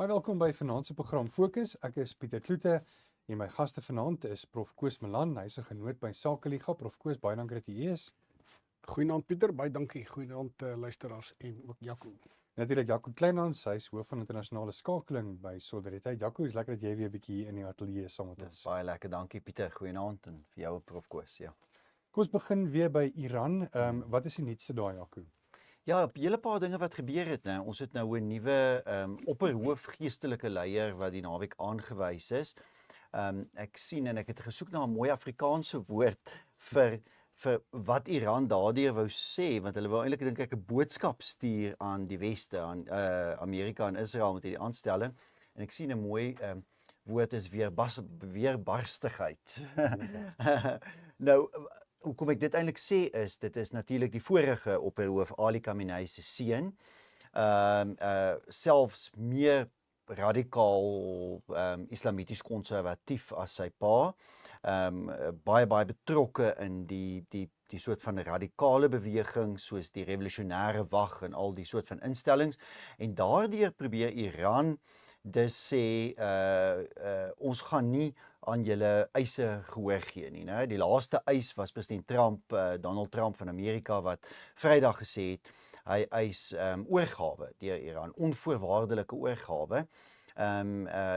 Baie welkom by vanaand se program Fokus. Ek is Pieter Kloete en my gaste vanaand is Prof Koos Malan. Hy's 'n genoot by Sakeliga. Prof Koos, baie dankie dat jy hier is. Goeienaand Pieter, baie dankie. Goeienaand luisteraars en ook Jaco. Natuurlik Jaco Kleinhans, hy's hoof van internasionale skakeling by Solidariteit. Jaco, is lekker dat jy weer 'n bietjie hier in die ateljee saam met ons. Baie lekker, dankie Pieter. Goeienaand en vir jou Prof Koos, ja. Kom ons begin weer by Iran. Wat is die nuutste daai, Jaco? Ja, 'n hele paar dinge wat gebeur het nou. Ons het nou 'n nuwe opperhoof geestelike leier wat die naweek aangewys is. Ek sien en ek het gesoek na 'n mooi Afrikaanse woord vir wat Iran daardeur wou sê, want hulle wou eintlik dink ek 'n boodskap stuur aan die weste, aan Amerika en Israel met hierdie aanstelling. En ek sien 'n mooi woord is weerbarstigheid. Nou hoekom ek dit eintlik sê is, dit is natuurlik die vorige opperhoof Ali Khamenei se seun, selfs meer radikaal islamities konservatief as sy pa, baie betrokke in die soort van radikale beweging soos die revolusionêre wag en al die soort van instellings, en daardeur probeer Iran dus sê ons gaan nie aan julle eise gehoor gee nie, né? Die laaste eis was president Trump, Donald Trump van Amerika, wat Vrydag gesê het hy eis oorgawe deur Iran, onvoorwaardelike oorgawe.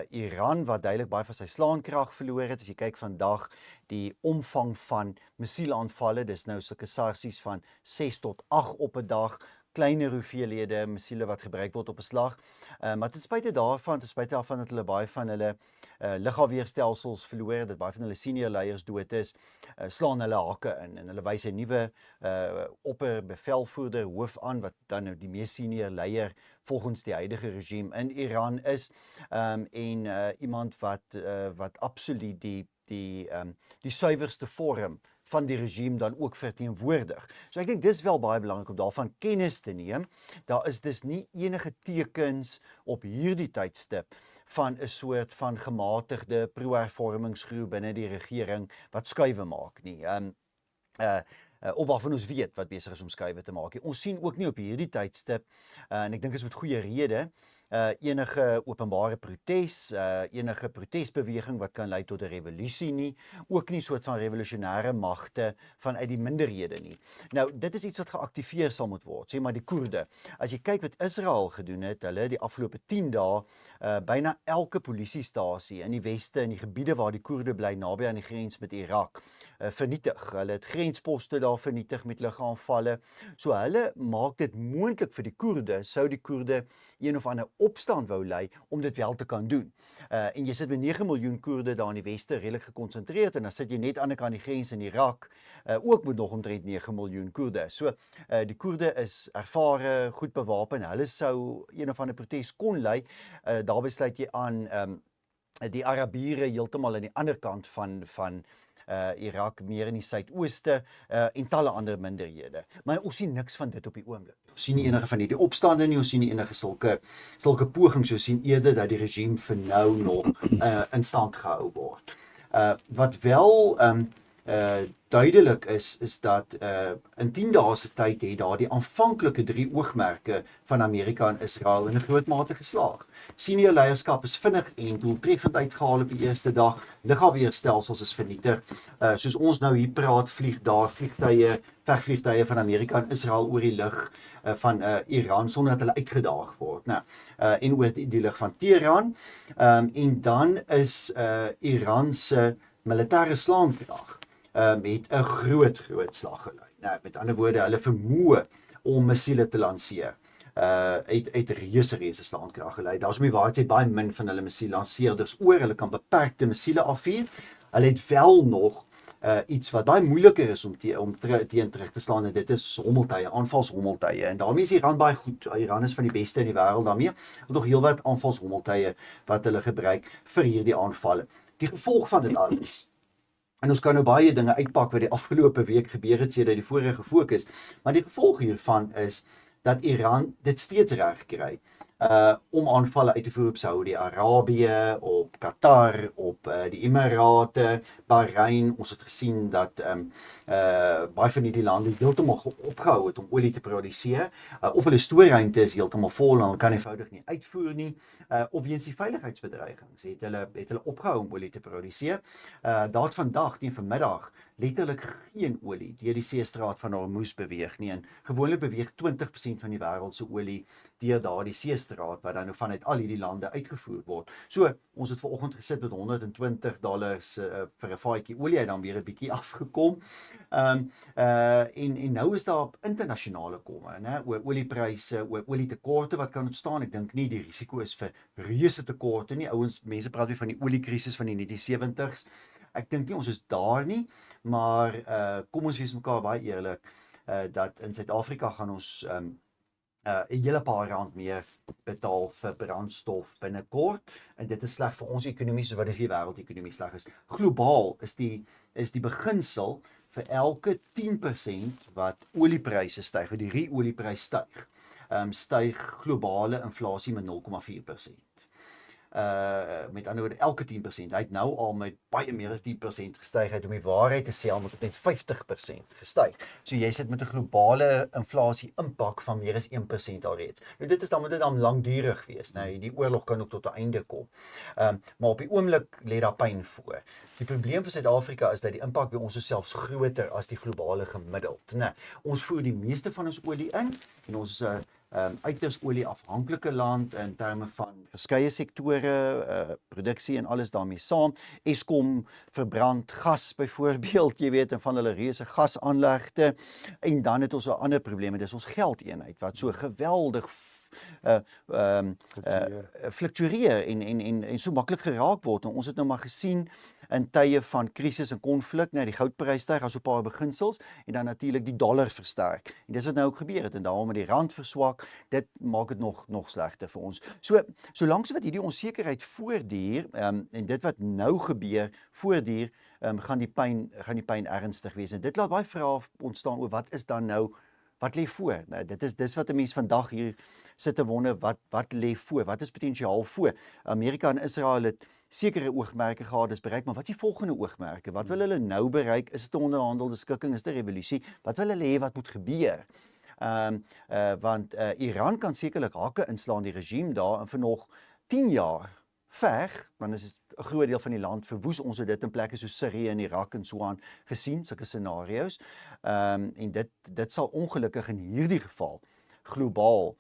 Iran wat duidelik baie van sy slaankrag verloor het. As jy kyk vandag die omvang van missielaanvalle, dis nou sulke sarsies van 6 tot 8 op 'n dag, kleiner hoeveelhede missiele wat gebruik word op 'n slag. Maar ten spyte daarvan dat hulle baie van hulle lugafweerstelsels verloor, dat baie van hulle senior leiers dood is, slaan hulle hake in en hulle wys 'n nuwe opperbevelvoerder hoof aan wat dan nou die mees senior leier volgens die huidige regime in Iran is, en iemand wat absoluut die suiwerste vorm van die regime dan ook verteenwoordig. So ek dink dis wel baie belangrik om daarvan kennis te neem. Daar is dus nie enige tekens op hierdie tydstip van 'n soort van gematigde pro-hervormingsgroep binne die regering wat skuwe maak nie. Of waarvan ons weet wat besig is om skuwe te maak. Ons sien ook nie op hierdie tydstip, en ek dink is met goeie rede, enige openbare protes, enige protesbeweging wat kan lei tot 'n revolusie nie, ook nie soort van revolusionêre magte vanuit die minderhede nie. Nou, dit is iets wat geaktiveer sal moet word, sê maar die Koerde. As jy kyk wat Israel gedoen het, hulle die afgelope 10 dae byna elke polisiestasie in die weste, in die gebiede waar die Koerde bly, naby aan die grens met Irak, vernietig. Hulle het grensposte daar vernietig met lug-aanvalle. So hulle maak dit moontlik vir die Koerde, sou die Koerde een of ander opstand wou lei om dit wel te kan doen. En jy sit met 9 miljoen Koerde daar in die weste redelik gekonsentreerd, en dan sit jy net aan die kant die grens in Irak, ook met nog omtrent 9 miljoen Koerde. So die Koerde is ervare, goed bewapen, hulle sou een of ander protes kon lei. Daarby sluit jy aan die Arabiere heeltemal aan die ander kant van Irak, meer in die suidooste, en talle ander minderhede. Maar ons sien niks van dit op die oomblik. Ons sien nie enige van hierdie opstande nie, ons sien nie enige sulke pogings, ons sien eerder dat die regime vir nou nog in stand gehou word. Wat wel duidelik is dat in 10 dae se tyd het daar die aanvanklike 3 oogmerke van Amerika en Israel in 'n groot mate geslaag. Senior leierskap is vinnig en doeltreffend uitgehaal op die eerste dag. Lugafweerstelsels is vernietig. Soos ons nou hier praat, vlieg daar vegvliegtuie van Amerika en Israel oor die lug van Iran sonder dat hulle uitgedaag word. Nou, en oor die lug van Teheran. En dan is Iran se militêre slaankrag met 'n groot slag gelei. Nou, met ander woorde, hulle vermoë om missiele te lanseer uit reuse slaankrag gelei. Daar's om die waarheid sê baie min van hulle missiel lanseerders oor, hulle kan beperkte missiele afvuur. Hulle het wel nog iets wat baie moeiliker is om teen terug te slaan, en dit is hommeltuie, aanvalshommeltuie. En daarmee is Iran baie goed. Iran is van die beste in die wêreld daarmee. Het nog heelwat aanvalshommeltuie wat hulle gebruik vir hierdie aanvalle. Die gevolg van dit alles, en ons kan nou baie dinge uitpak wat die afgelope week gebeur het sedert die vorige fokus, maar die gevolg hiervan is dat Iran dit steeds reg kry om aanvalle uit te voer op Saudi-Arabië, op Qatar, op die Emirate, Bahrein. Ons het gesien dat baie van hierdie lande heeltemal opgehou het om olie te produseer, of hulle stoorruimte is heeltemal vol en hulle kan eenvoudig nie uitvoer nie, of weens die veiligheidsbedreigings het hulle opgehou om olie te produseer. Daar het vandag teen vanmiddag letterlik geen olie deur die seestraat van Hormuz beweeg nie, en gewoonlik beweeg 20% van die wêreld se olie deur daardie seestraat wat dan nou vanuit al hierdie lande uitgevoer word. So, ons het vanoggend gesit met $120 vir 'n vaatjie olie, en dan weer 'n bietjie afgekom. En nou is daar internasionale komme, né, oor oliepryse, oor olietekorte wat kan ontstaan. Ek dink nie die risiko is vir reuse tekorte nie. Mense praat weer van die oliekrisis van die 1970s. Ek dink nie ons is daar nie, maar kom ons wees mekaar baie eerlik, dat in Suid-Afrika gaan ons 'n hele paar rand meer betaal vir brandstof binnekort, en dit is sleg vir ons ekonomie soos wat dit vir die wêreldekonomie sleg is. Globaal is die beginsel vir elke 10% wat oliepryse styg, of die olieprys styg, styg globale inflasie met 0,4%. Met ander woorde, elke 10%. Hy het nou al met baie meer as 10% gestyg. Hy het om die waarheid te sê al met net 50% gestyg. So jy sit met 'n globale inflasie impak van meer as 1% alreeds. Nou moet dit dan langdurig wees. Nou, die oorlog kan ook tot 'n einde kom. Maar op die oomblik lê daar pyn voor. Die probleem vir Suid-Afrika is dat die impak by ons is selfs groter as die globale gemiddeld. Nee, ons voer die meeste van ons olie in, en ons is 'n uiters olieafhanklike land in terme van verskeie sektore, produksie en alles daarmee saam. Eskom verbrand gas byvoorbeeld, jy weet, en van hulle reuse gasaanlegte. En dan het ons 'n ander probleem, dis ons geldeenheid wat so geweldig fluktueer en so maklik geraak word. En ons het nou maar gesien in tye van krisis en konflik, die goudprys styg as 'n paar beginsels, en dan natuurlik die dollar versterk. En dis wat nou ook gebeur het, en daarom met die rand verswak, dit maak dit nog slegter vir ons. So, solank wat hierdie onsekerheid voortduur, en dit wat nou gebeur voortduur, gaan die pyn ernstig wees. En dit laat baie vrae ontstaan oor wat is dan nou, wat lê voor? Nou, dis wat 'n mens vandag hier sit te wonder, wat lê voor? Wat is potensiaal voor? Amerika en Israel het sekere oogmerke gehad, dis bereik, maar wat is die volgende oogmerke? Wat wil hulle nou bereik? Is dit 'n onderhandelde skikking? Is dit 'n revolusie? Wat wil hulle hê wat moet gebeur? Want Iran kan sekerlik hakke inslaan, die regime daar, en vir nog 10 jaar veg, want is 'n groot deel van die land verwoes. Ons het dit in plekke soos Sirië en Irak en so aan gesien, sulke scenario's. En dit sal ongelukkig in hierdie geval globaal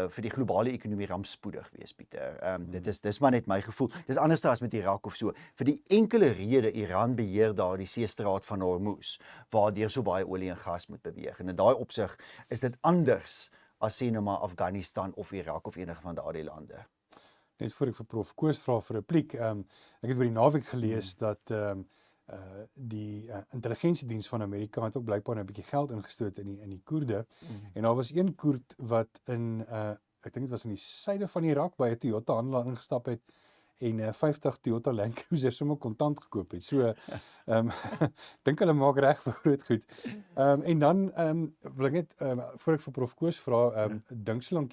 vir die globale ekonomie rampspoedig wees, Pieter. Dis maar net my gevoel. Dis anders as met Irak of so. Vir die enkele rede Iran beheer daar die seestraat van Hormuz, waardeur so baie olie en gas moet beweeg. En in daai opsig is dit anders as sê nou maar Afghanistan of Irak of enige van daardie lande. Net voor ek vir Prof Koos vra vir 'n repliek, ek het oor die naweek gelees dat die intelligensiediens van Amerika het ook blykbaar 'n bietjie geld ingestoot in die Koerde. En daar was een Koerd wat ek dink dit was in die suide van Irak by 'n Toyota handelaar ingestap het en 50 Toyota Land Cruisers sommer kontant gekoop het. So dink hulle maak reg vir groot goed. En dan wil ek net voor ek vir Prof Koos vra, dink so lank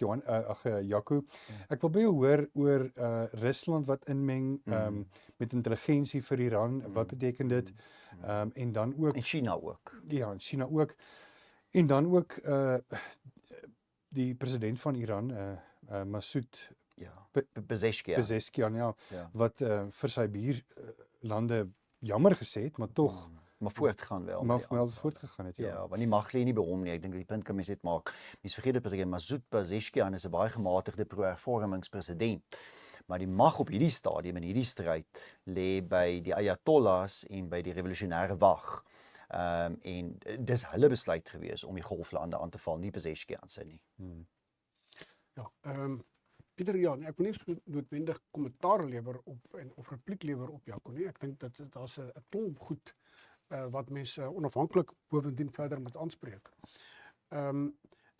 Jaco, ek wil by jou hoor oor Rusland wat inmeng met intelligensie vir Iran. Wat beteken dit? En dan ook En China ook. Ja, en China ook. En dan ook die president van Iran, Masoud Pezeshkian, ja, wat vir sy buurlande jammer gesê het, maar tog maar voortgaan wel. Maar voortgegaan het, ja. Want die mag lê nie by hom nie. Ek dink die punt kan mens net maak. Mens vergeet dat president Masoud Pezeshkian is 'n baie gematigde pro-hervormingspresident. Maar die mag op hierdie stadium in hierdie stryd lê by die Ayatollahs en by die revolusionêre wag. En dis hulle besluit gewees om die golflande aan te val, nie Pezeshkian se nie. Ja, Pieter, ja, ek wil nie so noodwendig kommentaar lewer op of repliek lewer op Jaco nie. Ek dink dat daar's 'n klomp goed wat mense onafhanklik bovendien verder moet aanspreek.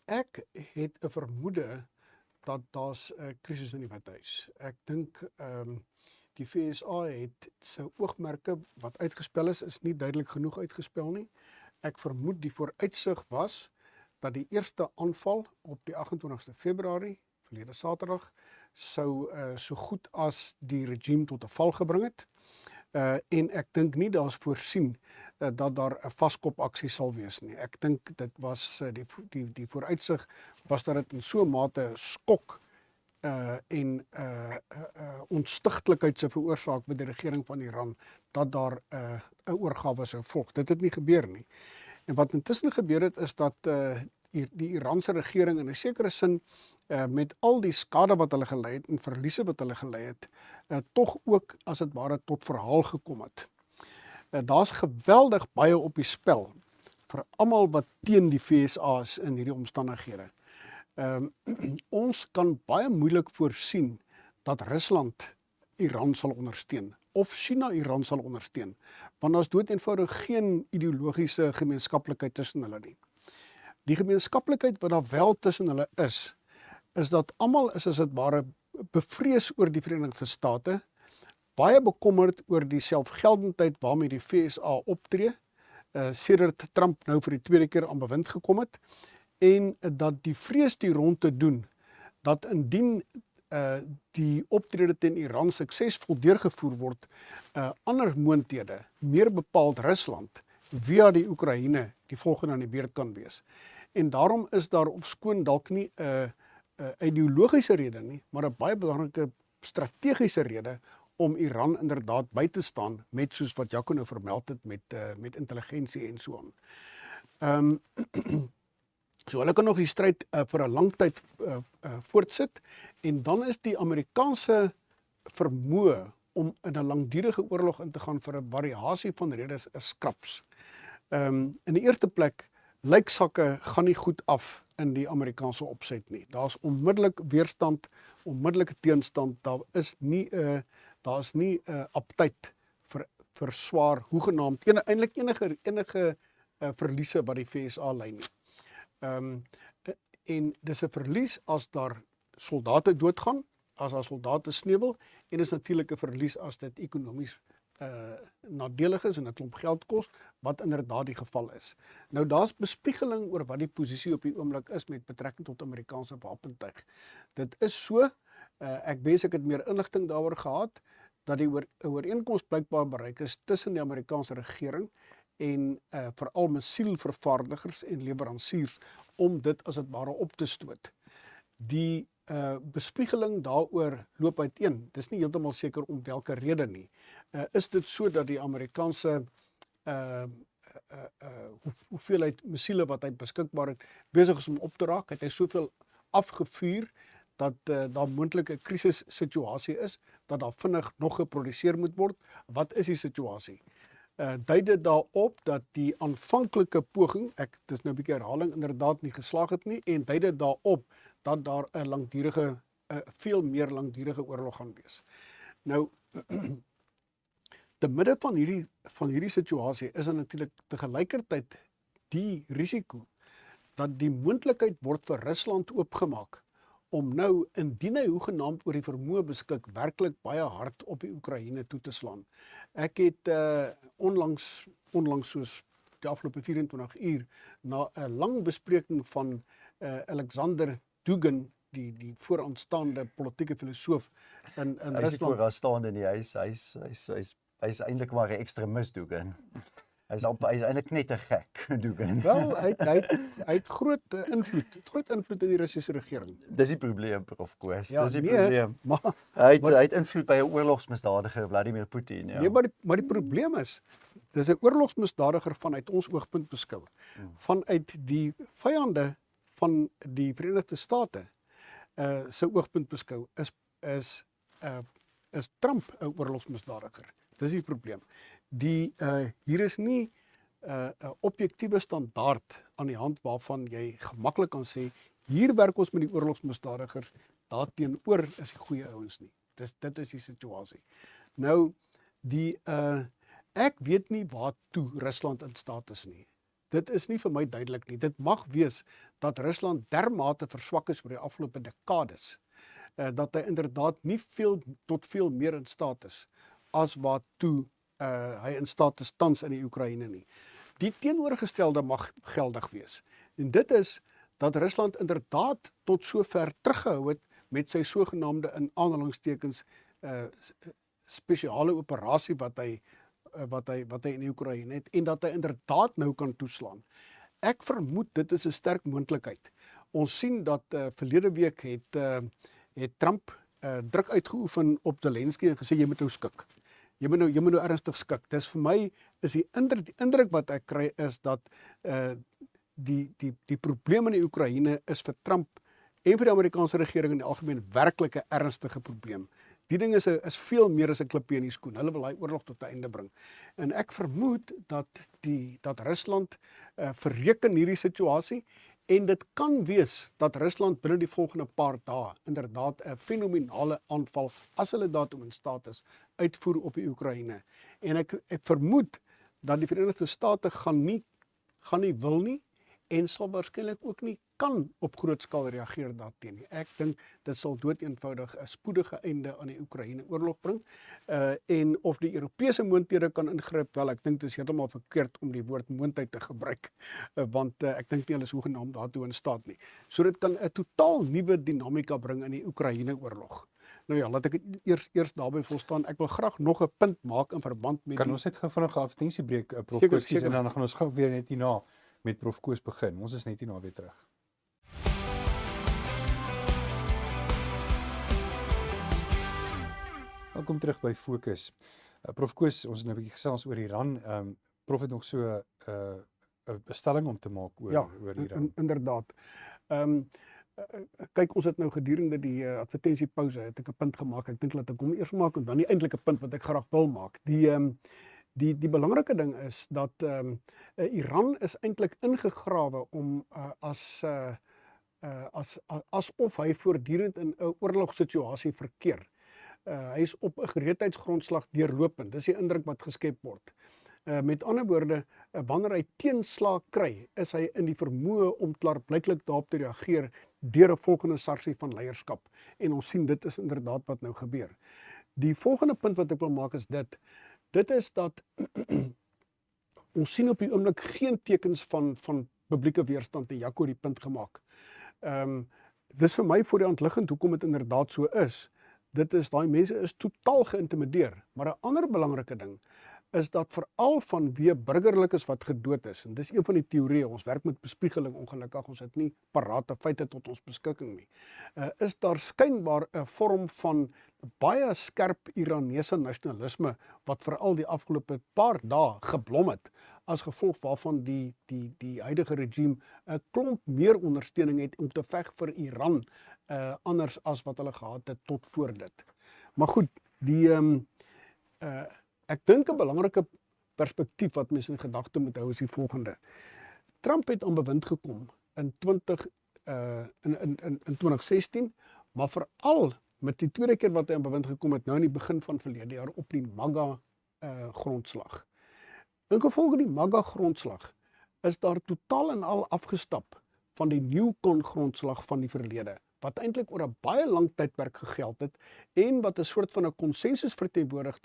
Ek het 'n vermoede dat daar's 'n krisis in die Withuis. Ek dink die FSA het sy oogmerke wat uitgespel is nie duidelik genoeg uitgespel nie. Ek vermoed die vooruitsig was dat die eerste aanval op die 28ste Februarie verlede Saterdag, sou so goed as die regime tot 'n val gebring het. En ek dink nie daar's voorsien dat daar 'n vaskop aksie sal wees nie. Ek dink dit was die vooruitsig was dat dit in so 'n mate skok en ontstigtelikheid sou veroorsaak by die regering van Iran dat daar 'n oorgawe sou volg. Dit het nie gebeur nie. En wat intussen gebeur het is dat die Iranse regering in 'n sekere sin met al die skade wat hulle gelei het en verliese wat hulle gelei het, tog ook as dit ware tot verhaal gekom het. Daar's geweldig baie op die spel vir almal wat teen die VSA is in hierdie omstandighede. Ons kan baie moeilik voorsien dat Rusland Iran sal ondersteun of China Iran sal ondersteun, want daar's doeteenvoudig geen ideologiese gemeenskaplikheid tussen hulle nie. Die gemeenskaplikheid wat daar wel tussen hulle is dat almal is as dit ware bevrees oor die Verenigde State, baie bekommerd oor die selfgeldendheid waarmee die VSA optree, sedert Trump nou vir die tweede keer aan bewind gekom het, en dat die vrees die rond te doen, dat indien die optrede teen Iran suksesvol deurgevoer word, ander moondhede, meer bepaald Rusland, via die Oekraïne, die volgende aan die beurt kan wees. En daarom is daar ofskoon dalk nie 'n ideologiese rede nie, maar 'n baie belangrike strategiese rede om Iran inderdaad by te staan met, soos wat Jaco nou vermeld het, met intelligensie en so aan. So hulle kan nog die stryd vir 'n lang tyd voortsit, en dan is die Amerikaanse vermoë om in 'n langdurige oorlog in te gaan vir 'n variasie van redes is skraps. In die eerste plek, lijksakke gaan nie goed af in die Amerikaanse opset nie. Daar's onmiddellik weerstand, onmiddellike teenstand, daar is nie 'n aptyd vir swaar, hoegenaamd, eintlik enige verliese wat die VSA lei nie. En dis 'n verlies as daar soldate doodgaan, as daar soldate sneuwel, en is natuurlik 'n verlies as dit ekonomies nadelig is en 'n klomp geld kos, wat inderdaad die geval is. Nou daar's bespiegeling oor wat die posisie op die oomblik is met betrekking tot Amerikaanse wapentuig. Dit is so, ek wens ek het meer inligting daaroor gehad, dat die ooreenkoms blykbaar bereik is tussen die Amerikaanse regering en veral missielvervaardigers en leweransiers om dit as dit ware op te stoot. Die bespiegeling daaroor loop uiteen. Dis nie heeltemal seker om watter rede nie. Is dit so dat die Amerikaanse hoeveelheid missiele wat hy beskikbaar het, besig is om op te raak, het hy soveel afgevuur dat daar moontlik 'n krisis situasie is, dat daar vinnig nog geproduseer moet word. Wat is die situasie? Dui dit daarop dat die aanvanklike poging, dis nou 'n bietjie herhaling, inderdaad nie geslaag het nie, en dui dit daarop dat daar 'n veel meer langdurige oorlog gaan wees. Nou, te midde van hierdie situasie is natuurlik tegelykertyd die risiko dat die moontlikheid word vir Rusland oopgemaak om nou, indien hy hoegenaamd oor die vermoë beskik, werklik baie hard op die Oekraïne toe te slaan. Ek het onlangs soos die afgelope 24 uur, na 'n lang bespreking van Alexander Dugin, die vooraanstaande politieke filosoof in Rusland. Rusland. Vooraanstaande nie, hy's eintlik maar 'n ekstremis Dugin. Hy's eintlik net 'n gek Dugin. Wel, hy het groot invloed in die Russiese regering. Dis die probleem, Prof Koos. Ja, Dis die nee, probleem. maar Hy het invloed by 'n oorlogsmisdadiger, Vladimir Putin, ja. Nee, maar die probleem is, dis 'n oorlogsmisdadiger vanuit ons oogpunt beskou. Vanuit die vyande van die Verenigde State se oogpunt beskou, is Trump 'n oorlogsmisdadiger. Dis die probleem. Hier is nie 'n objektiewe standaard aan die hand waarvan jy gemaklik kan sê, hier werk ons met die oorlogsmisdadigers, daarteenoor is die goeie ouens nie. Dit is die situasie. Nou, ek weet nie waartoe Rusland in staat is nie. Dit is nie vir my duidelik nie. Dit mag wees dat Rusland dermate verswak is oor die afgelope dekades, dat hy inderdaad nie tot veel meer in staat is as waartoe hy in staat is tans in die Oekraïne nie. Die teenoorgestelde mag geldig wees. En dit is dat Rusland inderdaad tot sover teruggehou het met sy sogenaamde in aanhalingstekens spesiale operasie wat hy in die Oekraïne het en dat hy inderdaad nou kan toeslaan. Ek vermoed dit is 'n sterk moontlikheid. Ons sien dat verlede week het Trump druk uitgeoefen op Zelensky en gesê jy moet nou skik. Jy moet nou ernstig skik. Dis vir my is die indruk wat ek kry is dat die probleem in die Oekraïne is vir Trump en vir die Amerikaanse regering in die algemeen werklik 'n ernstige probleem. Die ding is veel meer as 'n klippie in die skoen. Hulle wil daai oorlog tot 'n einde bring. En ek vermoed dat Rusland verreken hierdie situasie en dit kan wees dat Rusland binne die volgende paar dae inderdaad 'n fenominale aanval, as hulle daartoe in staat is, uitvoer op die Oekraïne. En ek vermoed dat die Verenigde State gaan nie wil nie en sal waarskynlik ook nie kan op groot skaal reageer daarteen nie. Ek dink dit sal doeteenvoudig 'n spoedige einde aan die Oekraïne oorlog bring. En of die Europese moondhede kan ingryp, wel, ek dink dit is heeltemal verkeerd om die woord moondheid te gebruik, want ek dink nie hulle is hoegenaamd daartoe in staat nie. So dit kan 'n totaal nuwe dinamika bring in die Oekraïne oorlog. Nou ja, laat ek dit eers daarby volstaan. Ek wil graag nog 'n punt maak in verband met Kan ons net gou vinnige advertensiebreek, Prof Seker, Koos, en dan gaan ons gou weer net hierna met Prof Koos begin. Ons is net hierna weer terug. Welkom terug by Fokus. Prof Koos, ons het nou 'n bietjie gesels oor Iran. Prof het nog so 'n stelling om te maak oor Iran. Inderdaad. Kyk, ons het nou gedurende die advertensiepouse het ek 'n punt gemaak. Ek dink laat ek hom eers maak en dan die eintlike punt wat ek graag wil maak. Die belangrike ding is dat Iran is eintlik ingegrawe om asof hy voortdurend in 'n oorlogssituasie verkeer. Hy is op 'n gereedheidsgrondslag deurlopend. Dis die indruk wat geskep word. Met ander woorde, wanneer hy teenslag kry, is hy in die vermoë om klaarblyklik daarop te reageer deur 'n volgende sarsie van leierskap. En ons sien dit is inderdaad wat nou gebeur. Die volgende punt wat ek wil maak is dit is dat ons sien op die oomblik geen tekens van publieke weerstand en Jaco het die punt gemaak. Dis vir my voor die hand liggend hoekom dit inderdaad so is. Dit is daai mense is totaal geïntimideer. Maar 'n ander belangrike ding is dat veral vanweë burgerlikes wat gedood is, en dis een van die teorieë, ons werk met bespiegeling ongelukkig, ons het nie parate feite tot ons beskikking nie, is daar skynbaar 'n vorm van baie skerp Iranese nasionalisme wat veral die afgelope paar dae geblom het, as gevolg waarvan die huidige regime 'n klomp meer ondersteuning het om te veg vir Iran, anders as wat hulle gehad het tot voor dit. Maar goed, ek dink 'n belangrike perspektief wat mense in gedagte moet hou is die volgende. Trump het aan bewind gekom in 2016, maar veral met die tweede keer wat hy aan bewind gekom het nou in die begin van verlede jaar op die MAGA grondslag. Ingevolge die MAGA grondslag is daar totaal en al afgestap van die Newcon grondslag van die verlede, wat eintlik oor 'n baie lang tydperk gegeld het en wat 'n soort van 'n konsensus verteenwoordig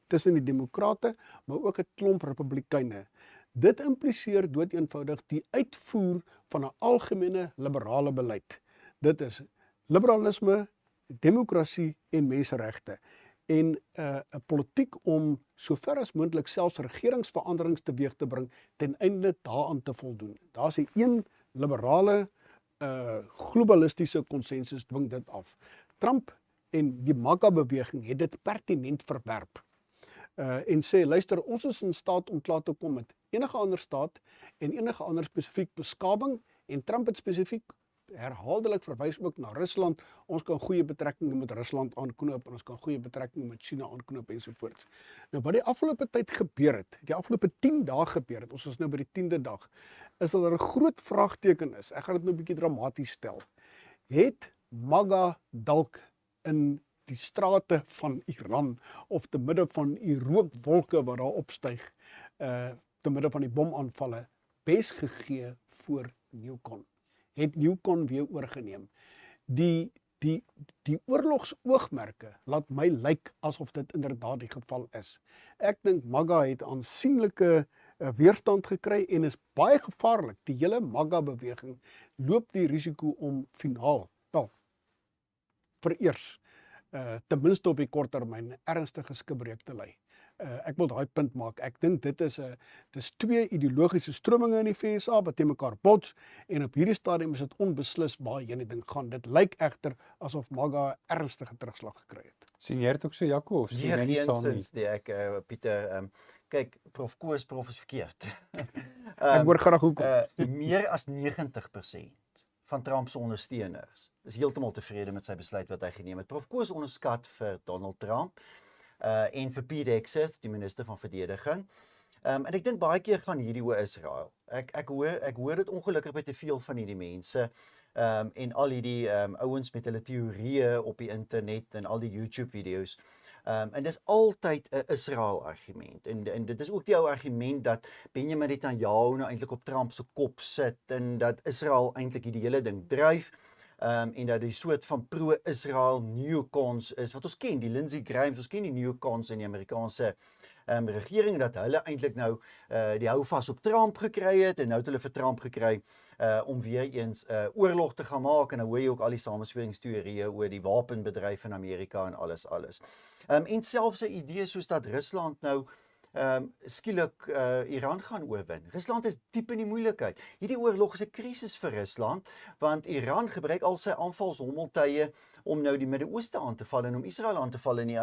tussen die demokrate, maar ook 'n klomp republikeine. Dit impliseer doeteenvoudig die uitvoer van 'n algemene liberale beleid. Dit is liberalisme, demokrasie en menseregte. En 'n politiek om sover as moontlik selfs regeringsveranderings teweeg te bring ten einde daaraan te voldoen. Daar's 'n een liberale globalistiese konsensus dwing dit af. Trump en die MAGA-beweging het dit pertinent verwerp. En sê, luister, ons is in staat om klaar te kom met enige ander staat en enige ander spesifiek beskawing, en Trump het spesifiek herhaaldelik verwys ook na Rusland. Ons kan goeie betrekkinge met Rusland aanknoop en ons kan goeie betrekkinge met China aanknoop ensovoorts. Nou wat die afgelope tyd gebeur het, die afgelope 10 dae gebeur het, ons is nou by die 10de dag, is dat daar 'n groot vraagteken is. Ek gaan dit nou 'n bietjie dramaties stel. Het MAGA dalk in die strate van Iran of te midde van die rookwolke wat daar opstyg, te midde van die bomaanvalle, bes gegee voor Newcon? Het Newcon weer oorgeneem? Die oorlogsoogmerke laat my lyk asof dit inderdaad die geval is. Ek dink MAGA het aansienlike weerstand gekry en is baie gevaarlik. Die hele MAGA beweging loop die risiko om finaal, vereers ten minste op die kort termyn ernstige skibreek te lei. Ek wil daai punt maak. Ek dink dit is twee ideologiese strominge in die FSA wat teen mekaar bots en op hierdie stadium is dit onbeslis waar hierdie ding gaan. Dit lyk egter asof MAGA ernstige terugslag gekry het. Sien jy dit ook so, Jaco, of sien jy nie saam nie? Nee, ek Pieter, kyk, prof is verkeerd. Ek hoor graag hoekom. Meer as 90% van Trump se ondersteuners is heeltemal tevrede met sy besluit wat hy geneem het. Prof Koos onderskat vir Donald Trump en vir Pete Hegseth, die minister van verdediging. En ek dink baie keer gaan hierdie oor Israel. Ek hoor dit ongelukkig by te veel van hierdie mense. En al hierdie ouens met hulle teorieë op die internet en al die YouTube video's. En dis altyd 'n Israel argument. En dit is ook die ou argument dat Benjamin Netanyahu nou eintlik op Trump se kop sit en dat Israel eintlik hierdie hele ding dryf. En dat die soort van pro-Israel neocons is wat ons ken, die Lindsey Graham, ons ken die neocons in die Amerikaanse regering, dat hulle eintlik nou die houvas op Trump gekry het en nou het hulle vir Trump gekry om weer eens oorlog te gaan maak en nou hoor jy ook al die samensweringsteorieë oor die wapenbedryf in Amerika en alles. En selfs 'n idee soos dat Rusland nou skielik Iran gaan oorwin. Rusland is diep in die moeilikheid. Hierdie oorlog is 'n krisis vir Rusland, want Iran gebruik al sy aanvalshommeltuie om nou die Midde-Ooste aan te val en om Israel aan te val en die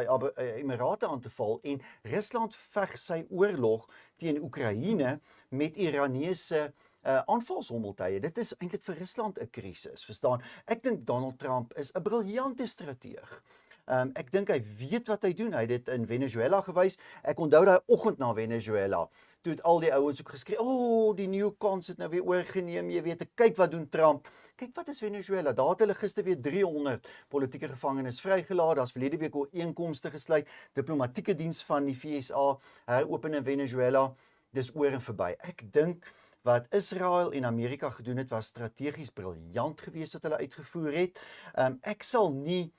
Emirate aan te val en Rusland veg sy oorlog teen Oekraïne met Iranese aanvalshommeltuie. Dit is eintlik vir Rusland 'n krisis, verstaan? Ek dink Donald Trump is 'n briljante strateeg. Ek dink hy weet wat hy doen. Hy het dit in Venezuela gewys. Ek onthou daai oggend na Venezuela, toe het al die ouens ook geskree, die neocons het nou weer oorgeneem, jy weet, kyk wat doen Trump. Kyk wat is Venezuela, daar het hulle gister weer 300 politieke gevangenes vrygelaat, daar's verlede week ooreenkomste gesluit, diplomatieke diens van die VSA heropen in Venezuela, dis oor en verby. Ek dink wat Israel en Amerika gedoen het, was strategies briljant geweest wat hulle uitgevoer het. Ek sal nie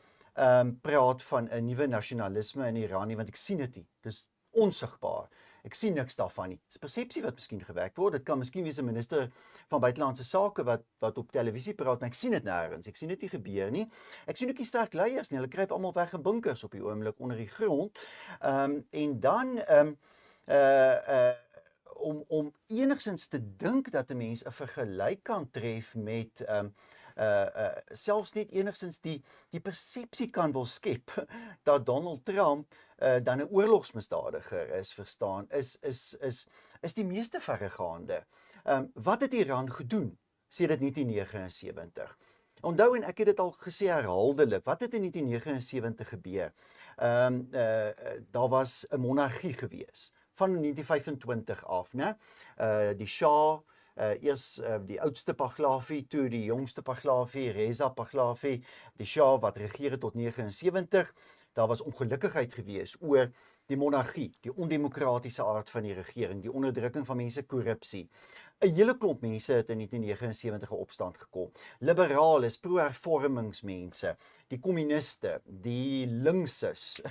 praat van 'n nuwe nasionalisme in Iran nie, want ek sien dit nie. Dis onsigbaar. Ek sien niks daarvan nie. Dis persepsie wat miskien gewerk word. Dit kan miskien wees 'n minister van buitelandse sake wat op televisie praat, maar ek sien dit nêrens. Ek sien dit nie gebeur nie. Ek sien ook nie sterk leiers nie. Hulle kruip almal weg in bunkers op die oomblik onder die grond. En dan om enigsins te dink dat 'n mens 'n vergelyk kan tref met selfs net enigsins die persepsie kan wil skep dat Donald Trump dan 'n oorlogsmisdadiger is, verstaan, is die meeste verregaande. Wat het Iran gedoen sedert 1979? Onthou, en ek het dit al gesê herhaaldelik, wat het in 1979 gebeur? Daar was 'n monargie gewees van 1925 af, né? Die Shah, eers die oudste Pahlavi, toe die jongste Pahlavi, Reza Pahlavi, die Shah wat regeer het tot 79. Daar was ongelukkigheid gewees oor die monargie, die ondemokratiese aard van die regering, die onderdrukking van mense, korrupsie. 'n Hele klomp mense het in 1979 'n opstand gekom. Liberales, pro-hervormingsmense, die kommuniste, die linkses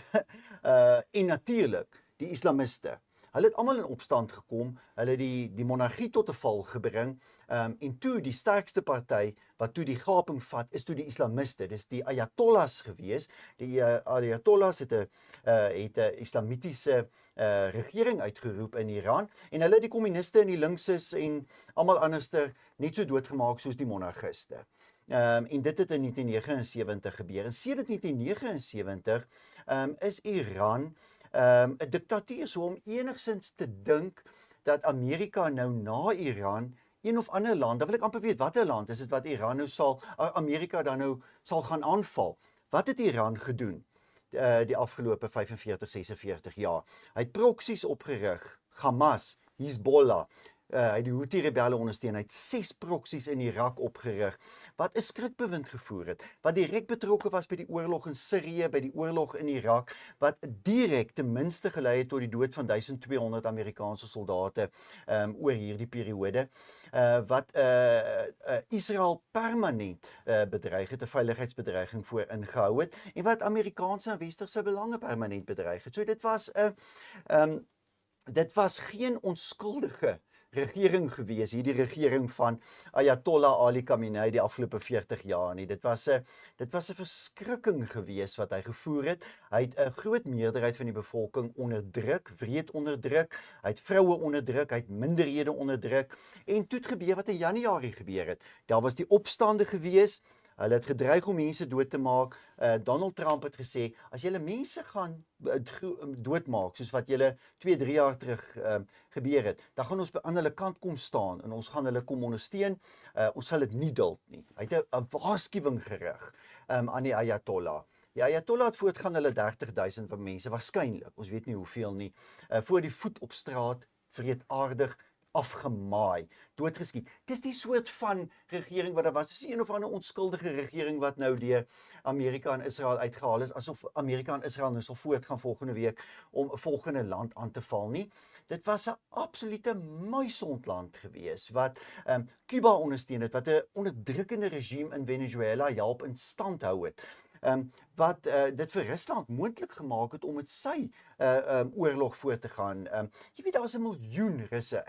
en natuurlik die islamiste. Hulle het almal in opstand gekom, hulle het die monargie tot 'n val gebring, en toe die sterkste party wat toe die gaping vat, is toe die islamiste, dis die ayatollahs gewees. Die ayatollahs het 'n islamitiese regering uitgeroep in Iran, en hulle het die kommuniste en die linkses en almal anderster net so doodgemaak soos die monargiste. En dit het in 1979 gebeur. En sedert 1979 is Iran 'n diktatuur, so om enigsins te dink dat Amerika nou na Iran een of ander land, dan wil ek amper weet watter land is dit wat Iran nou Amerika dan nou sal gaan aanval. Wat het Iran gedoen die afgelope 45, 46 jaar? Hy het proksies opgerig, Hamas, Hezbollah, hy het die Houthi-rebelle ondersteun, hy het 6 proksies in Irak opgerig, wat 'n skrikbewind gevoer het, wat direk betrokke was by die oorlog in Sirië, by die oorlog in Irak, wat direk ten minste gelei het tot die dood van 1200 Amerikaanse soldate oor hierdie periode, wat Israel permanent bedreig het, 'n veiligheidsbedreiging voor ingehou het, en wat Amerikaanse en westerse belange permanent bedreig het. So dit was geen onskuldige regering gewees, hierdie regering van Ayatollah Ali Khamenei die afgelope 40 jaar nie. Dit was 'n verskrikking gewees wat hy gevoer het. Hy het 'n groot meerderheid van die bevolking onderdruk, wreed onderdruk. Hy het vroue onderdruk, hy het minderhede onderdruk. En toe het gebeur wat in Januarie gebeur het. Daar was die opstande gewees. Hulle het gedreig om mense dood te maak. Donald Trump het gesê, as julle mense gaan doodmaak, soos wat julle 2-3 jaar terug gebeur het, dan gaan ons aan hulle kant kom staan en ons gaan hulle kom ondersteun. Ons sal dit nie duld nie. Hy het 'n waarskuwing gerig aan die Ayatollah. Die Ayatollah het voortgaan hulle 30.000 van mense, waarskynlik, ons weet nie hoeveel nie, voor die voet op straat, wreedaardig afgemaai, doodgeskiet. Dis die soort van regering wat daar was. Dis nie een of ander onskuldige regering wat nou deur Amerika en Israel uitgehaal is, asof Amerika en Israel nou sal voortgaan volgende week om 'n volgende land aan te val nie. Dit was 'n absolute muisondland gewees wat Cuba ondersteun het, wat 'n onderdrukkende regime in Venezuela help in stand hou het. Wat dit vir Rusland moontlik gemaak het om met sy oorlog voort te gaan. Jy weet, daar is 'n miljoen Russe.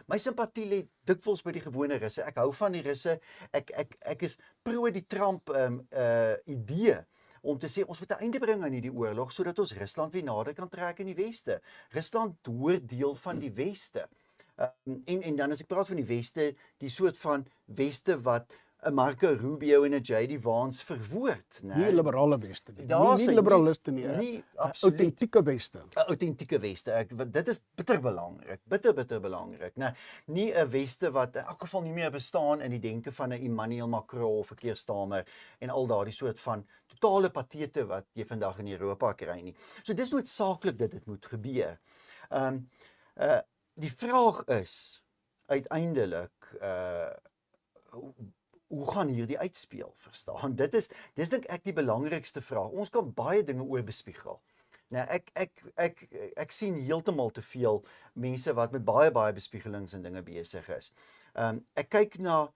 My simpatie lê dikwels by die gewone Russe. Ek hou van die Russe. Ek is pro die Trump idee om te sê ons moet 'n einde bring aan hierdie oorlog sodat ons Rusland weer nader kan trek in die weste. Rusland hoort deel van die weste. En dan as ek praat van die weste, die soort van weste wat 'n Marco Rubio en 'n JD Vance verwoord, né? Nie 'n liberale weste nie. Daar's Nie liberaliste nie. nie 'n absoluut. Autentieke weste. 'n Autentieke weste. Dit is bitter belangrik. Bitter belangrik, né? Nie 'n weste wat in elk geval nie meer bestaan in die denke van 'n Emmanuel Macron of 'n Keir Starmer en al daardie soort van totale patete wat jy vandag in Europa kry nie. So dis noodsaaklik dat dit moet gebeur. Die vraag is uiteindelik hoe gaan hierdie uitspeel, verstaan? Dis dink ek die belangrikste vraag. Ons kan baie dinge oorbespiegel. Nou ek sien heeltemal te veel mense wat met baie bespiegelings en dinge besig is. Ek kyk na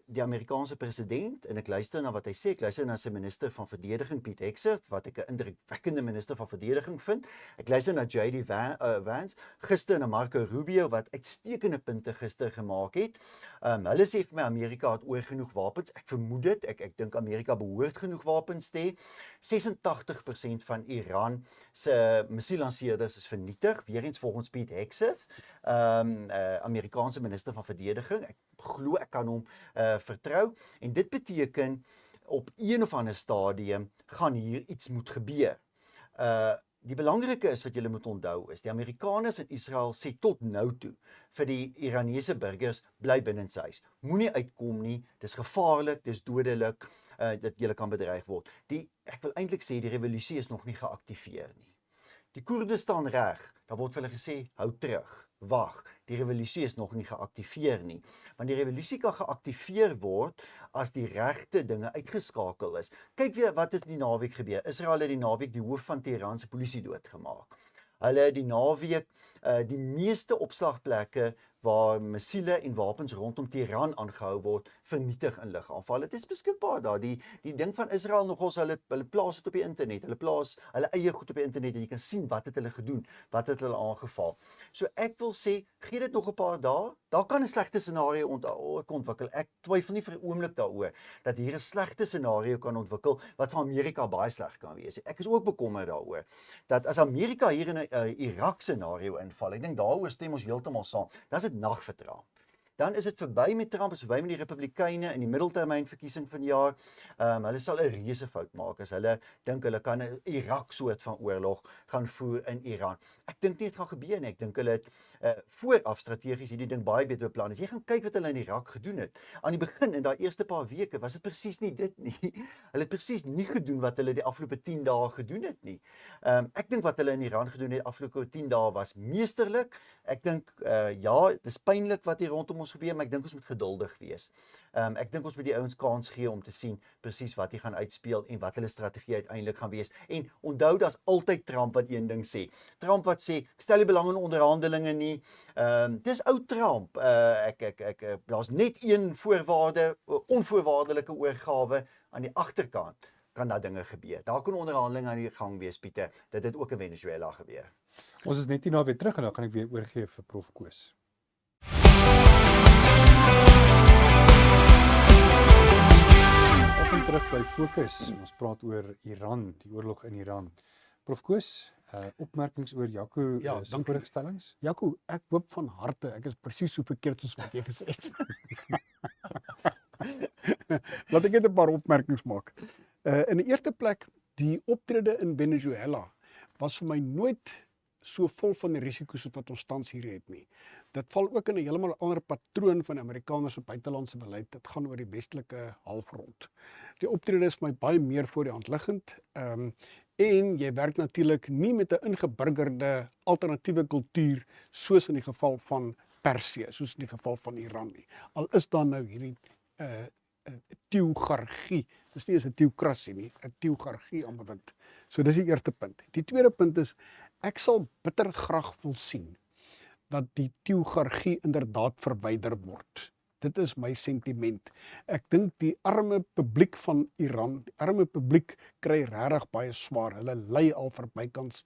die Amerikaanse president en ek luister na wat hy sê. Ek luister na sy minister van verdediging Pete Hegseth, wat ek 'n indrukwekkende minister van verdediging vind. Ek luister na JD Vance, gister na Marco Rubio wat uitstekende punte gister gemaak het. Hulle sê vir my Amerika het oor genoeg wapens. Ek vermoed dit. Ek dink Amerika behoort genoeg wapens te hê. 86% van Iran se missiellanseerders is vernietig, weer eens volgens Pete Hegseth, Amerikaanse minister van verdediging. Ek glo ek kan hom vertrou en dit beteken op een of ander stadium gaan hier iets moet gebeur. Die belangrike is wat julle moet onthou is die Amerikaners en Israel sê tot nou toe vir die Iranese burgers bly binnenshuis. Moenie uitkom nie, dis gevaarlik, dis dodelik, dat julle kan bedreig word. Ek wil eintlik sê die revolusie is nog nie geaktiveer nie. Die Koerde staan reg, daar word vir hulle gesê hou terug. Wag, die revolusie is nog nie geaktiveer nie. Want die revolusie kan geaktiveer word as die regte dinge uitgeskakel is. Kyk weer wat het die naweek gebeur. Israel het die naweek die hoof van Teheran se polisie doodgemaak. Hulle het die naweek die meeste opslagplekke waar missiele en wapens rondom Teheran aangehou word, vernietig in lugaanval. Dit is beskikbaar daar. Die ding van Israel nogals, hulle plaas dit op die internet. Hulle plaas hulle eie goed op die internet en jy kan sien wat het hulle gedoen, wat het hulle aangeval. So ek wil sê, gee dit nog 'n paar dae. Daar kan 'n slegte scenario ontwikkel. Ek twyfel nie vir 'n oomblik daaroor dat hier 'n slegte scenario kan ontwikkel wat vir Amerika baie sleg kan wees. Ek is ook bekommerd daaroor dat as Amerika hier in 'n Irak scenario inval, ek dink daaroor stem ons heeltemal saam. Dan is dit nag vir Trump. Dan is dit verby met Trump, is verby met die Republikeine in die middeltermynverkiesing van die jaar. Hulle sal 'n reuse fout maak as hulle dink hulle kan 'n Irak soort van oorlog gaan voer in Iran. Ek dink nie dit gaan gebeur nie. Ek dink hulle het vooraf strategies hierdie ding baie beter beplan. As jy gaan kyk wat hulle in Irak gedoen het, aan die begin in daai eerste paar weke was dit presies nie dit nie. Hulle het presies nie gedoen wat hulle die afgelope 10 dae gedoen het nie. Ek dink wat hulle in Iran gedoen het afgelope 10 dae was meesterlik. Ek dink ja, dis pynlik wat hier rondom ons gebeur, maar ek dink ons moet geduldig wees. Ek dink ons moet die ouens kans gee om te sien presies wat hier gaan uitspeel en wat hulle strategie uiteindelik gaan wees. En onthou, daar's altyd Trump wat een ding sê. Trump wat sê, ek stel nie belang in onderhandelinge nie. Dis ou Trump. Daar's net een voorwaarde, onvoorwaardelike oorgawe aan die agterkant. Kan daar dinge gebeur. Daar kan onderhandelinge aan die gang wees, Pieter, dat dit ook in Venezuela gebeur. Ons is net hier na weer terug en dan gaan ek weer oorgee vir Prof Koos. terug by Fokus. Ons praat oor Iran, die oorlog in Iran. Prof Koos, opmerkings oor Jaco Ja, se dankie. voorstellings? Jaco, ek hoop van harte, ek is presies so verkeerd soos wat jy gesê het. Laat ek net 'n paar opmerkings maak. In die eerste plek, die optrede in Venezuela was vir my nooit so vol van die risiko's soos wat ons tans hier het nie. Dit val ook in 'n heeltemal ander patroon van die Amerikaners se buitelandse beleid. Dit gaan oor die westelike halfrond. Die optrede is vir my baie meer voor die hand liggend. En jy werk natuurlik nie met 'n ingeburgerde alternatiewe kultuur soos in die geval van Persië, soos in die geval van Iran nie. Al is daar nou hierdie teokrargie. Dis nie eens 'n teokrasie nie, 'n teokrargie aan bewind. So dis die eerste punt. Die tweede punt is ek sal bitter graag wil sien dat die teokrargie inderdaad verwyder word. Dit is my sentiment. Ek dink die arme publiek van Iran, die arme publiek kry regtig baie swaar. Hulle ly al verbykans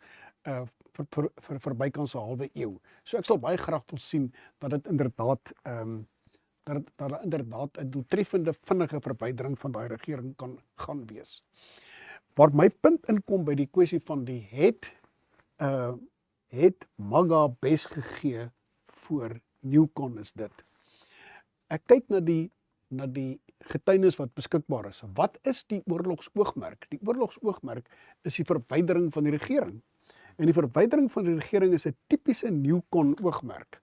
verbykans 'n halwe eeu. So ek sal baie graag wil sien dat dit inderdaad dat daar inderdaad 'n doeltreffende vinnige verwydering van daai regering kan gaan wees. Waar my punt inkom by die kwessie van die het MAGA bes gegee voor Newcon is dit. Ek kyk na die getuienis wat beskikbaar is. Wat is die oorlogsoogmerk? Die oorlogsoogmerk is die verwydering van die regering. En die verwydering van die regering is 'n tipiese Newcon oogmerk.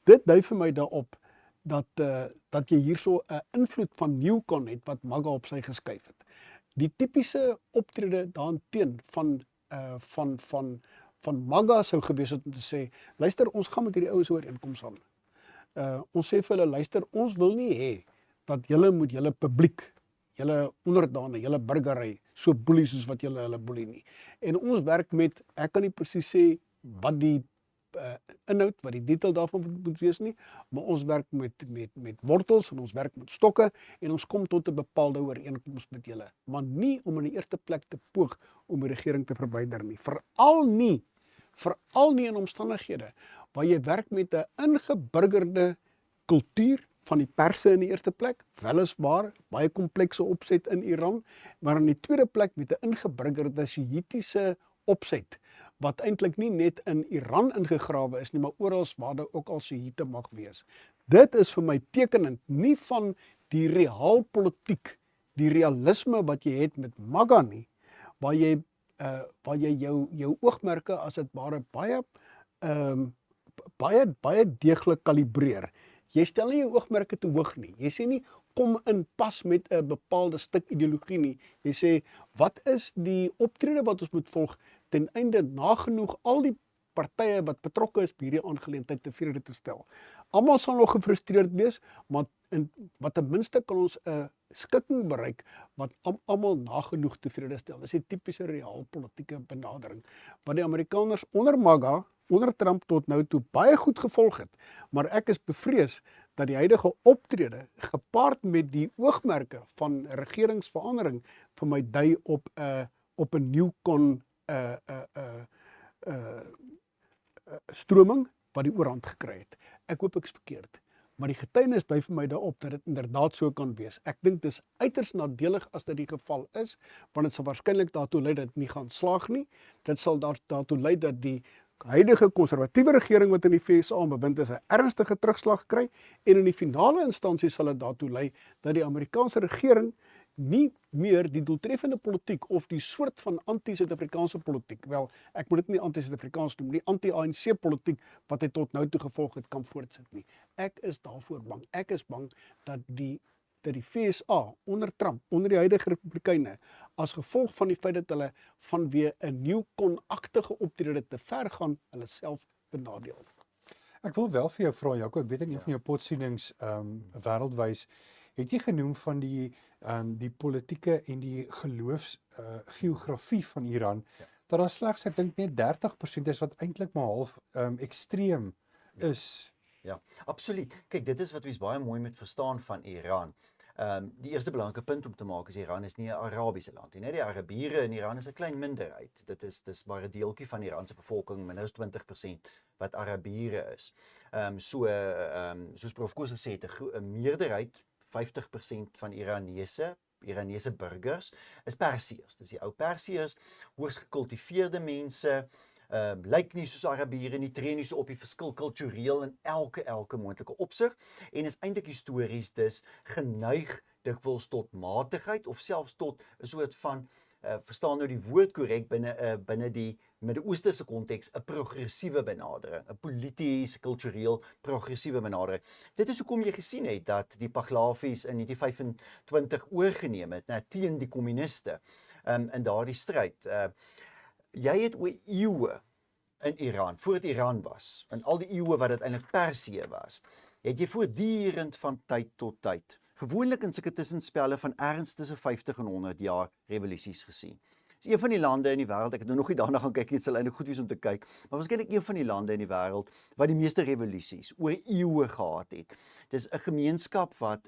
Dit dui vir my daarop dat jy hierso 'n invloed van Newcon het wat MAGA op sy geskuif het. Die tipiese optrede daarteen van MAGA sou gewees het om te sê, luister, ons gaan met hierdie ouens ooreenkoms aan. Ons sê vir hulle, luister, ons wil nie hê dat julle moet julle publiek, julle onderdane, julle burgery so boelie soos wat julle hulle boelie nie. En ons werk met, ek kan nie presies sê wat die inhoud, wat die detail daarvan moet wees nie, maar ons werk met wortels en ons werk met stokke en ons kom tot 'n bepaalde ooreenkoms met julle, maar nie om in die eerste plek te poog om die regering te verwyder nie. Veral nie in omstandighede waar jy werk met 'n ingeburgerde kultuur van die Perse in die eerste plek, weliswaar baie komplekse opset in Iran, maar in die tweede plek met 'n ingeburgerde Sjiitiese opset wat eintlik nie net in Iran ingegrawe is nie, maar oral waar daar ook al Sjiite mag wees. Dit is vir my tekenend nie van die realpolitiek, die realisme wat jy het met MAGA nie, waar jy jou oogmerke as dit ware baie deeglik kalibreer. Jy stel nie jou oogmerke te hoog nie. Jy sê nie kom in pas met 'n bepaalde stuk ideologie nie. Jy sê wat is die optrede wat ons moet volg ten einde nagenoeg al die partye wat betrokke is by hierdie aangeleentheid tevrede te stel. Almal sal nog gefrustreerd wees, maar wat ten minste kan ons 'n skikking bereik wat almal nagenoeg tevrede stel. Dis 'n tipiese realpolitieke benadering wat die Amerikaners onder MAGA, onder Trump tot nou toe baie goed gevolg het. Maar ek is bevrees dat die huidige optrede gepaard met die oogmerke van regeringsverandering vir my dui op 'n Newcon stroming wat die oorhand gekry het. Ek hoop ek is verkeerd, maar die getuienis dui vir my daarop dat dit inderdaad so kan wees. Ek dink dis uiters nadelig as dit die geval is, want dit sal waarskynlik daartoe lei dat dit nie gaan slaag nie. Dit sal daartoe lei dat die huidige konservatiewe regering wat in die VSA bewind is 'n ernstige terugslag kry en in die finale instansie sal dit daartoe lei dat die Amerikaanse regering nie meer die doeltreffende politiek of die soort van anti-Suid-Afrikaanse politiek, wel, ek moet dit nie anti-Suid-Afrikaans noem, die anti-ANC politiek wat hy tot nou toe gevolg het, kan voortsit nie. Ek is daarvoor bang. Ek is bang dat die VSA onder Trump, onder die huidige Republikeine, as gevolg van die feit dat hulle vanweë 'n Newcon-agtige optrede te ver gaan, hulle self benadeel. Ek wil wel vir jou vra, Jaco, ek weet in een van jou potsienings wêreldwys het jy genoem van die politieke en die geloofsgeografie van Iran, dat daar slegs, ek dink net 30% is wat eintlik maar half ekstreem is. Ja, absoluut. Kyk, dit is wat ons baie mooi moet verstaan van Iran. Die eerste belangrike punt om te maak is Iran is nie 'n Arabiese land nie. Die Arabiere in Iran is 'n klein minderheid. Dis maar 'n deeltjie van die Iran se bevolking, minder as 20% wat Arabiere is. Soos Prof Koos gesê het, 'n meerderheid 50% van Iranese Iranese burgers, is Persiërs. Dis die ou Persiërs, hoogs gekultiveerde mense, lyk nie soos Arabiere nie, tree nie so op die verskil kultureel in elke moontlike opsig en is eintlik histories dus geneig dikwels tot matigheid of selfs tot 'n soort van verstaan nou die woord korrek binne die Midde-Oosterse konteks 'n progressiewe benadering, 'n polities, kultureel progressiewe benadering. Dit is hoekom jy gesien het dat die Pahlavis in 1925 oorgeneem het teen die kommuniste in daardie stryd. Jy het oor eeue in Iran, voor dit Iran was, in al die eeue wat dit eintlik Persië was, het jy voortdurend van tyd tot tyd, gewoonlik in sulke tussenspelle van ergens tussen 50 en 100 jaar revolusies gesien. Dit is een van die lande in die wêreld, ek het nou nog nie daarna gaan kyk nie, dit sal eintlik goed wees om te kyk, maar waarskynlik een van die lande in die wêreld wat die meeste revolusies oor eeue gehad het. Dis 'n gemeenskap wat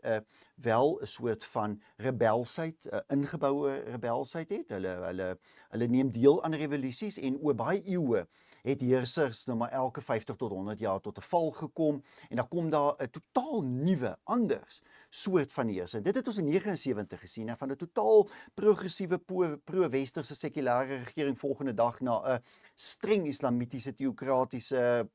wel 'n soort van rebelsheid, ingeboue rebelsheid het. Hulle neem deel aan revolusies en oor baie eeue het heersers nou maar elke 50 tot 100 jaar tot 'n val gekom en dan kom daar 'n totaal nuwe, anders soort van heerser. Dit het ons in 79 gesien, van 'n totaal progressiewe pro-westerse sekulêre regering volgende dag na 'n streng islamitiese teokratiese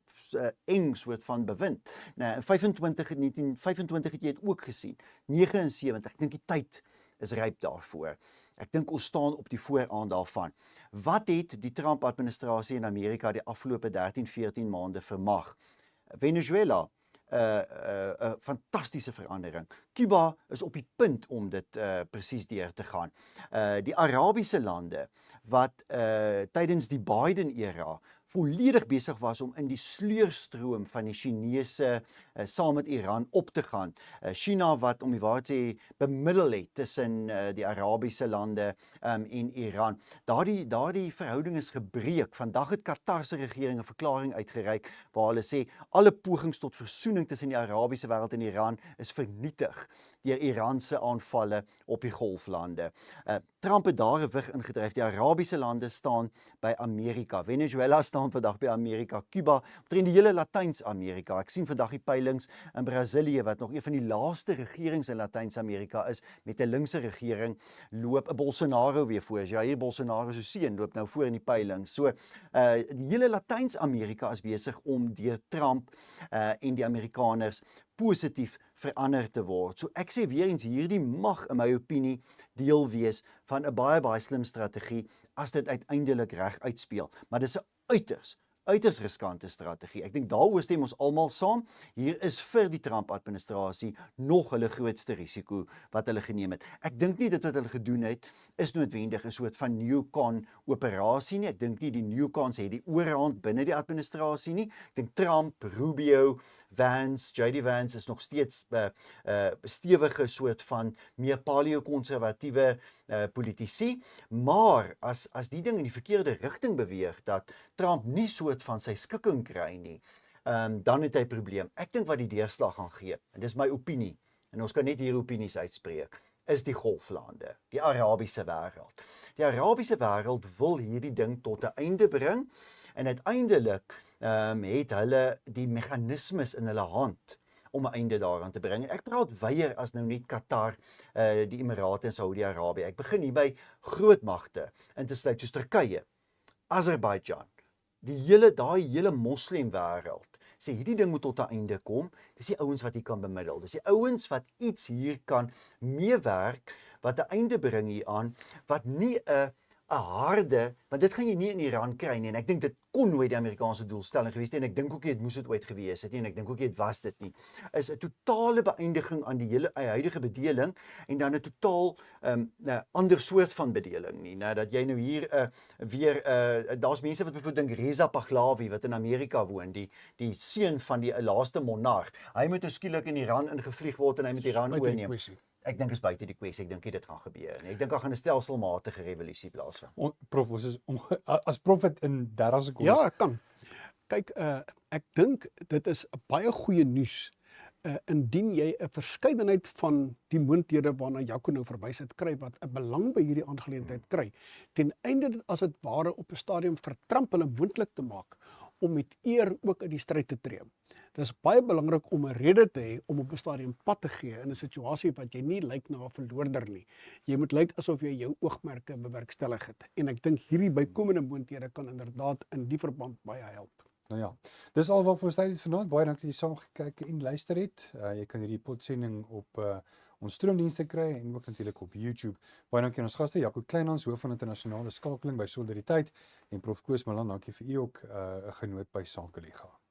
eng soort van bewind. Nou, in 1925 het jy dit ook gesien. 79, ek dink die tyd is ryp daarvoor. Ek dink ons staan op die vooraan daarvan. Wat het die Trump-administrasie in Amerika die afgelope 13-14 maande vermag? Venezuela, 'n fantastiese verandering. Cuba is op die punt om dit presies deur te gaan. Die Arabiese lande wat tydens die Biden-era volledig besig was om in die sleurstroom van die Chinese saam met Iran op te gaan. China wat om die waarheid sê bemiddel het tussen die Arabiese lande en Iran. Daardie verhouding is gebreek. Vandag het Qatar se regering 'n verklaring uitgereik waar hulle sê alle pogings tot versoening tussen die Arabiese wêreld en Iran is vernietig deur Iranse aanvalle op die Golflande. Trump het daar 'n wig ingedryf. Die Arabiese lande staan by Amerika. Venezuela staan vandag by Amerika. Cuba, omtrent die hele Latyns-Amerika. Ek sien vandag die peilings in Brasilië wat nog een van die laaste regerings in Latyns-Amerika is met 'n linkse regering, loop 'n Bolsonaro weer voor. Jair Bolsonaro se seun loop nou voor in die peilings. So die hele Latyns-Amerika is besig om deur Trump en die Amerikaners positief verander te word. So ek sê weer eens, hierdie mag in my opinie deel wees van 'n baie slim strategie as dit uiteindelik reg uitspeel. Maar dis 'n uiters riskante strategie. Ek dink daaroor stem ons almal saam. Hier is vir die Trump-administrasie nog hulle grootste risiko wat hulle geneem het. Ek dink nie dit wat hulle gedoen het is noodwendig 'n soort van neocon operasie nie. Ek dink nie die neocons het die oorhand binne die administrasie nie. Ek dink Trump, Rubio, Vance, JD Vance is nog steeds stewige soort van meer paleo-konservatiewe politici, maar as die ding in die verkeerde rigting beweeg, dat Trump nie soort van sy skikking kry nie, dan het hy 'n probleem. Ek dink wat die deurslag gaan gee, en dis my opinie, en ons kan net hier opinies uitspreek, is die Golflande, die Arabiese wêreld. Die Arabiese wêreld wil hierdie ding tot 'n einde bring, en uiteindelik het hulle die meganismes in hulle hand om 'n einde daaraan te bring. Ek praat weier as nou net Qatar, die Emirate en Saudi-Arabië. Ek begin hier by grootmagte in te sluit soos Turkye, Azerbaijan, daai hele moslemwêreld. Sê hierdie ding moet tot 'n einde kom. Dis die ouens wat hier kan bemiddel. Dis die ouens wat iets hier kan meewerk wat 'n einde bring hieraan, wat nie 'n harde, want dit gaan jy nie in Iran kry nie, en ek dink dit kon nooit die Amerikaanse doelstelling gewees het, en ek dink ook nie dit moes dit ooit gewees het nie, en ek dink ook nie dit was dit nie, is 'n totale beëindiging aan die hele huidige bedeling, en dan 'n totaal ander soort van bedeling nie, nou dat jy nou hier weer, daar's mense wat byvoorbeeld dink Reza Pahlavi wat in Amerika woon, die seun van die laaste monarg, hy moet nou skielik in Iran ingevlieg word en hy moet Iran oorneem. Ek dink is buite die kwessie, ek dink nie dit gaan gebeur nie. Ek dink daar gaan 'n stelselmatige revolusie plaasvind. Prof, ons is as prof het in 30 sekondes. Ja, ek kan. Kyk, ek dink dit is 'n baie goeie nuus indien jy 'n verskeidenheid van die moonthede waarna Jaco nou verwys het kry wat 'n belang by hierdie aangeleentheid kry, ten einde dit as dit ware op 'n stadium vir Trump hulle moontlik te maak om met eer ook in die stryd te tree. Dis baie belangrik om 'n rede te hê om op 'n stadium pad te gee in 'n situasie wat jy nie lyk na 'n verloorder nie. Jy moet lyk asof jy jou oogmerke bewerkstellig het. En ek dink hierdie bykomende moonthede kan inderdaad in die verband baie help. Nou ja, dis al wat vir ons tyd het vanaand. Baie dankie dat jy saam gekyk en luister het. Jy kan hierdie podsending op ons stroomdienste kry en ook natuurlik op YouTube. Baie dankie aan ons gaste, Jaco Kleinhans, hoof van internasionale skakeling by Solidariteit en Prof Koos Malan, dankie vir u ook 'n genoot by Sakeliga.